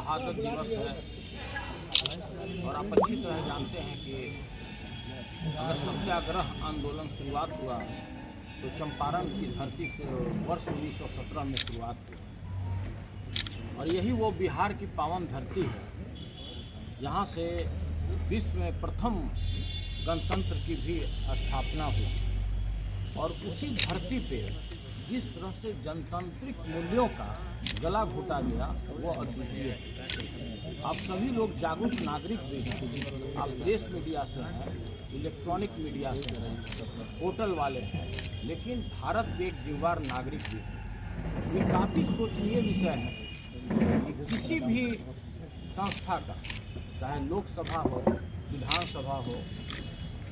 शहादत दिवस है और आप अच्छी तरह जानते हैं कि अगर सत्याग्रह आंदोलन शुरुआत हुआ तो चंपारण की धरती से वर्ष 1917 में शुरुआत हुई और यही वो बिहार की पावन धरती है यहाँ से विश्व में प्रथम गणतंत्र की भी स्थापना हुई और उसी धरती पे जिस तरह से जनतांत्रिक मूल्यों का गला घोटा गया वो अद्वितीय है। आप सभी लोग जागरूक नागरिक भी हैं, आप प्रेस मीडिया से हैं, इलेक्ट्रॉनिक मीडिया से हैं, पोर्टल वाले हैं, लेकिन भारत के एक जिम्मेदार नागरिक भी है। ये काफ़ी सोचनीय विषय है कि किसी भी संस्था का, चाहे लोकसभा हो, विधानसभा हो,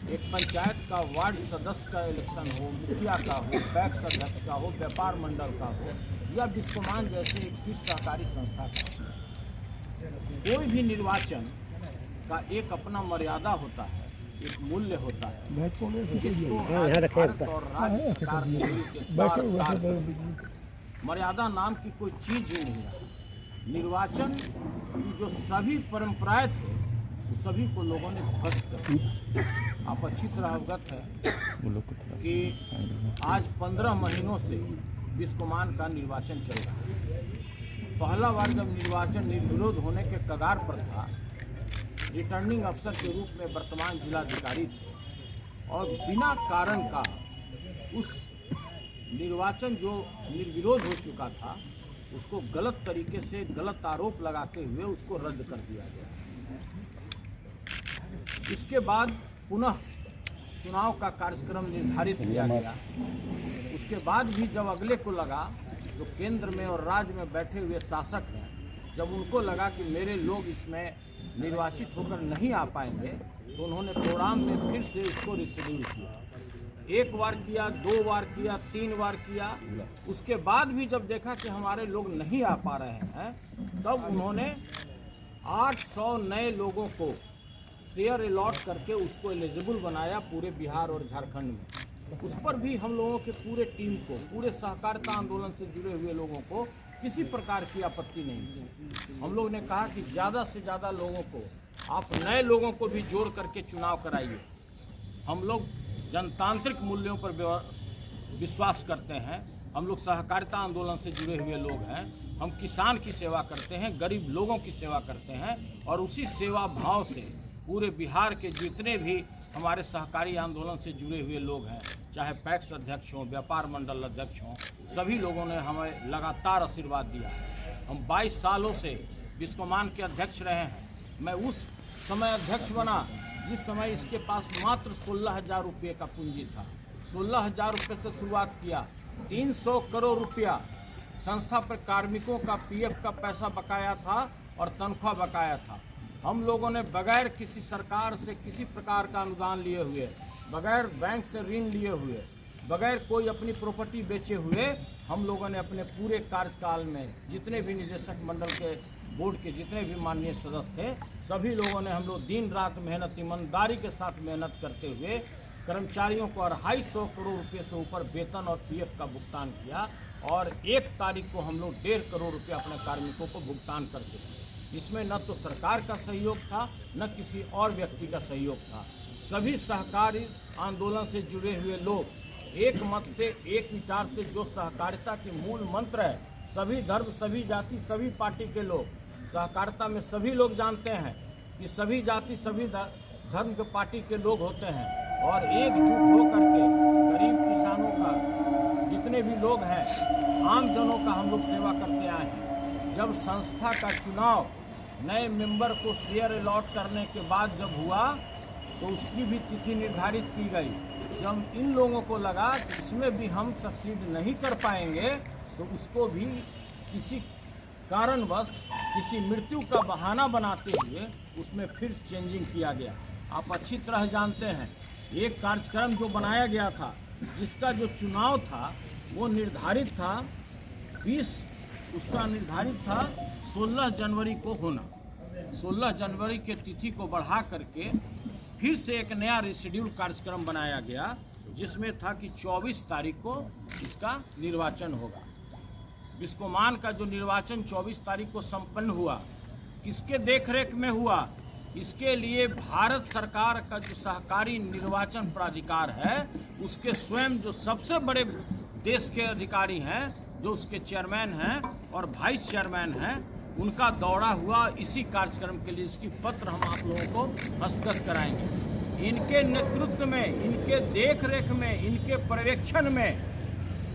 एक पंचायत का वार्ड सदस्य का इलेक्शन हो, मुखिया का हो, पैक्स अध्यक्ष का हो, व्यापार मंडल का हो या बिस्कोमान जैसे एक शीर्ष सहकारी संस्था का हो, कोई भी निर्वाचन का एक अपना मर्यादा होता है, एक मूल्य होता है जिसको भारत और राज्य सरकार ने मर्यादा नाम की कोई चीज ही नहीं रहा। निर्वाचन की जो सभी परंपराएं थे सभी को लोगों ने ध्वस्त कर दिया। आप अच्छी तरह अवगत है कि आज 15 महीनों से बिस्कोमान का निर्वाचन चल रहा है। पहला बार जब निर्वाचन निर्विरोध होने के कगार पर था, रिटर्निंग अफसर के रूप में वर्तमान जिलाधिकारी थे और बिना कारण का उस निर्वाचन जो निर्विरोध हो चुका था उसको गलत तरीके से गलत आरोप लगाते हुए उसको रद्द कर दिया गया। इसके बाद पुनः चुनाव का कार्यक्रम निर्धारित किया गया। उसके बाद भी जब अगले को लगा, जो केंद्र में और राज्य में बैठे हुए शासक हैं, जब उनको लगा कि मेरे लोग इसमें निर्वाचित होकर नहीं आ पाएंगे, तो उन्होंने प्रोग्राम में फिर से इसको रिशेड्यूल किया। एक बार किया, 2 बार किया, 3 बार किया। उसके बाद भी जब देखा कि हमारे लोग नहीं आ पा रहे हैं, तब उन्होंने 800 नए लोगों को शेयर अलॉट करके उसको एलिजिबल बनाया पूरे बिहार और झारखंड में। उस पर भी हम लोगों के पूरे टीम को, पूरे सहकारिता आंदोलन से जुड़े हुए लोगों को किसी प्रकार की आपत्ति नहीं थी। हम लोग ने कहा कि ज़्यादा से ज़्यादा लोगों को, आप नए लोगों को भी जोड़ करके चुनाव कराइए। हम लोग जनतांत्रिक मूल्यों पर विश्वास करते हैं, हम लोग सहकारिता आंदोलन से जुड़े हुए लोग हैं, हम किसान की सेवा करते हैं, गरीब लोगों की सेवा करते हैं और उसी सेवा भाव से पूरे बिहार के जितने भी हमारे सहकारी आंदोलन से जुड़े हुए लोग हैं, चाहे पैक्स अध्यक्ष हों, व्यापार मंडल अध्यक्ष हों, सभी लोगों ने हमें लगातार आशीर्वाद दिया है। हम 22 सालों से बिस्कोमान के अध्यक्ष रहे हैं। मैं उस समय अध्यक्ष बना जिस समय इसके पास मात्र 16,000 रुपये का पूंजी था। 16,000 रुपये से शुरुआत किया। 300 करोड़ रुपया संस्था पर कार्मिकों का पीएफ का पैसा बकाया था और तनख्वाह बकाया था। हम लोगों ने बगैर किसी सरकार से किसी प्रकार का अनुदान लिए हुए, बगैर बैंक से ऋण लिए हुए, बगैर कोई अपनी प्रॉपर्टी बेचे हुए, हम लोगों ने अपने पूरे कार्यकाल में जितने भी निदेशक मंडल के बोर्ड के जितने भी माननीय सदस्य थे, सभी लोगों ने हम लोग दिन रात मेहनत, ईमानदारी के साथ मेहनत करते हुए कर्मचारियों को 250 करोड़ रुपये से ऊपर वेतन और पीएफ का भुगतान किया और 1 तारीख को हम लोग 1.5 करोड़ रुपये अपने कार्मिकों को भुगतान करते थे। इसमें न तो सरकार का सहयोग था, न किसी और व्यक्ति का सहयोग था। सभी सहकारी आंदोलन से जुड़े हुए लोग एक मत से, एक विचार से, जो सहकारिता के मूल मंत्र है, सभी धर्म, सभी जाति, सभी पार्टी के लोग, सहकारिता में सभी लोग जानते हैं कि सभी जाति, सभी धर्म के पार्टी के लोग होते हैं और एकजुट होकर के गरीब किसानों का, जितने भी लोग हैं, आम जनों का हम लोग सेवा करते आए हैं। जब संस्था का चुनाव नए मेंबर को शेयर अलॉट करने के बाद जब हुआ तो उसकी भी तिथि निर्धारित की गई। जब इन लोगों को लगा कि इसमें भी हम सक्सीड नहीं कर पाएंगे तो उसको भी किसी कारणवश, किसी मृत्यु का बहाना बनाते हुए उसमें फिर चेंजिंग किया गया। आप अच्छी तरह जानते हैं, एक कार्यक्रम जो बनाया गया था, जिसका जो चुनाव था वो निर्धारित था 16 जनवरी को होना। 16 जनवरी के तिथि को बढ़ा करके फिर से एक नया रिशेड्यूल कार्यक्रम बनाया गया, जिसमें था कि 24 तारीख को इसका निर्वाचन होगा। बिस्कोमान का जो निर्वाचन 24 तारीख को संपन्न हुआ, किसके देखरेख में हुआ? इसके लिए भारत सरकार का जो सहकारी निर्वाचन प्राधिकार है, उसके स्वयं जो सबसे बड़े देश के अधिकारी हैं, जो उसके चेयरमैन हैं और वाइस चेयरमैन हैं, उनका दौरा हुआ इसी कार्यक्रम के लिए। इसकी पत्र हम आप लोगों को हस्तगत कराएंगे। इनके नेतृत्व में, इनके देखरेख में, इनके पर्यवेक्षण में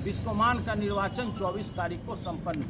बिस्कोमान का निर्वाचन 24 तारीख को संपन्न हुआ।